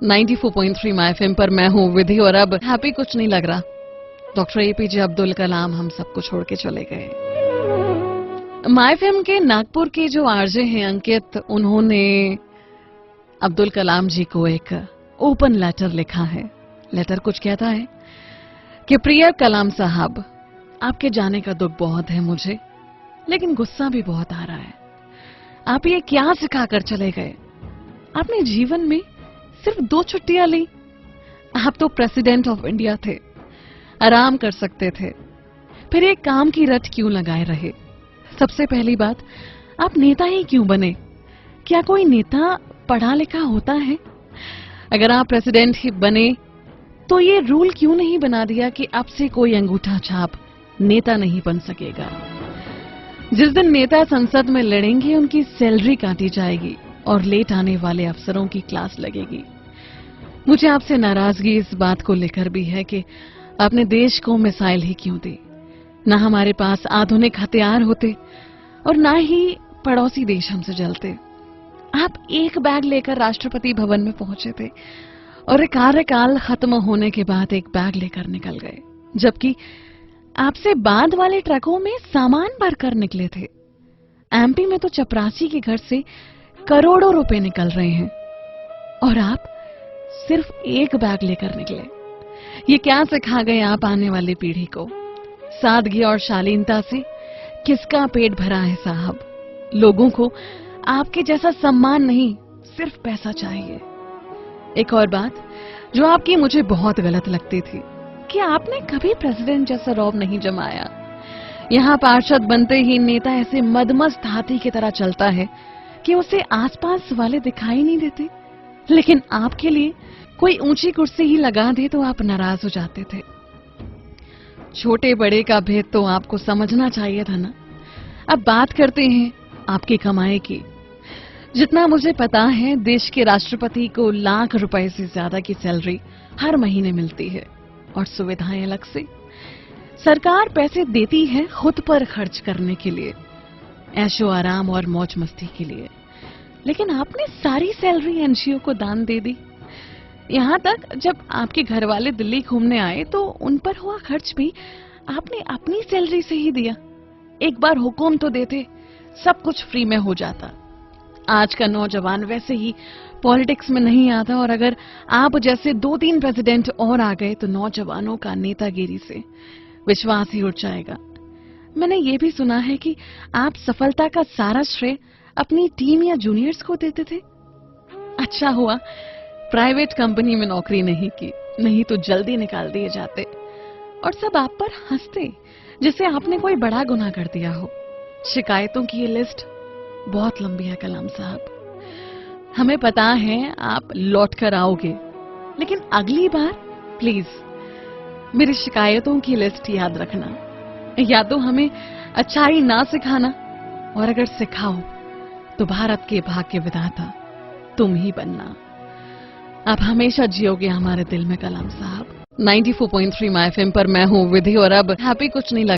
94.3 my FM पर मैं हूं विधि और अब हैप्पी कुछ नहीं लग रहा। डॉक्टर एपीजे अब्दुल कलाम हम सबको छोड़ के चले गए। माय एफएम के नागपुर के जो आरजे हैं अंकित, उन्होंने अब्दुल कलाम जी को एक ओपन लेटर लिखा है। लेटर कुछ कहता है कि प्रिय कलाम साहब, आपके जाने का दुख बहुत है मुझे, लेकिन गुस्सा भी बहुत आ रहा है। आप ये क्या सिखा कर चले गए? आपने जीवन में सिर्फ 2 छुट्टियां ली। आप तो प्रेसिडेंट ऑफ इंडिया थे, आराम कर सकते थे, फिर एक काम की रट क्यों लगाए रहे? सबसे पहली बात, आप नेता ही क्यों बने? क्या कोई नेता पढ़ा लिखा होता है? अगर आप प्रेसिडेंट ही बने तो ये रूल क्यों नहीं बना दिया कि अब से कोई अंगूठा छाप नेता नहीं बन सकेगा? जिस दिन नेता संसद में लड़ेंगे उनकी सैलरी काटी जाएगी और लेट आने वाले अफसरों की क्लास लगेगी। मुझे आपसे नाराजगी इस बात को लेकर भी है कि आपने देश को मिसाइल ही क्यों दी? ना हमारे पास आधुनिक हथियार होते और ना ही पड़ोसी देश हमसे जलते। आप एक बैग लेकर राष्ट्रपति भवन में पहुंचे थे और कार्यकाल खत्म होने के बाद एक बैग लेकर निकल गए, जबकि आपसे बाद वाले ट्रकों में सामान भरकर निकले थे। एमपी में तो चपरासी के घर से करोड़ों रुपए निकल रहे हैं और आप सिर्फ एक बैग लेकर निकले। ये क्या सिखा गए आप आने वाली पीढ़ी को? सादगी और शालीनता से किसका पेट भरा है साहब? लोगों को आपके जैसा सम्मान नहीं, सिर्फ पैसा चाहिए। एक और बात जो आपकी मुझे बहुत गलत लगती थी कि आपने कभी प्रेसिडेंट जैसा रौब नहीं जमाया। यहां पार्षद बनते ही नेता ऐसे मदमस्त हाथी की तरह चलता है कि उसे आसपास वाले दिखाई नहीं देते, लेकिन आपके लिए कोई ऊंची कुर्सी ही लगा दे तो आप नाराज हो जाते थे। छोटे बड़े का भेद तो आपको समझना चाहिए था ना। अब बात करते हैं आपकी कमाई की। जितना मुझे पता है, देश के राष्ट्रपति को लाख रुपए से ज्यादा की सैलरी हर महीने मिलती है और सुविधाएं अलग से। सरकार पैसे देती है खुद पर खर्च करने के लिए, ऐशो आराम और मौज मस्ती के लिए, लेकिन आपने सारी सैलरी एनजीओ को दान दे दी। यहां तक जब आपके घर वाले दिल्ली घूमने आए तो उन पर हुआ खर्च भी आपने अपनी सैलरी से ही दिया। एक बार हुक्म तो देते, सब कुछ फ्री में हो जाता। आज का नौजवान वैसे ही पॉलिटिक्स में नहीं आता और अगर आप जैसे 2-3 प्रेसिडेंट और आ गए तो नौजवानों का नेतागिरी से विश्वास ही उठ जाएगा। मैंने ये भी सुना है कि आप सफलता का सारा श्रेय अपनी टीम या जूनियर्स को देते थे। अच्छा हुआ प्राइवेट कंपनी में नौकरी नहीं की, नहीं तो जल्दी निकाल दिए जाते और सब आप पर हंसते जैसे आपने कोई बड़ा गुनाह कर दिया हो। शिकायतों की ये लिस्ट बहुत लंबी है कलाम साहब। हमें पता है आप लौट कर आओगे, लेकिन अगली बार प्लीज मेरी शिकायतों की लिस्ट याद रखना। या तो हमें अच्छाई ना सिखाना, और अगर सिखाओ तो भारत के भाग्य विधाता तुम ही बनना। आप हमेशा जियोगे हमारे दिल में कलाम साहब। 94.3 माय एफएम पर मैं हूं विधि और अब हैप्पी कुछ नहीं लग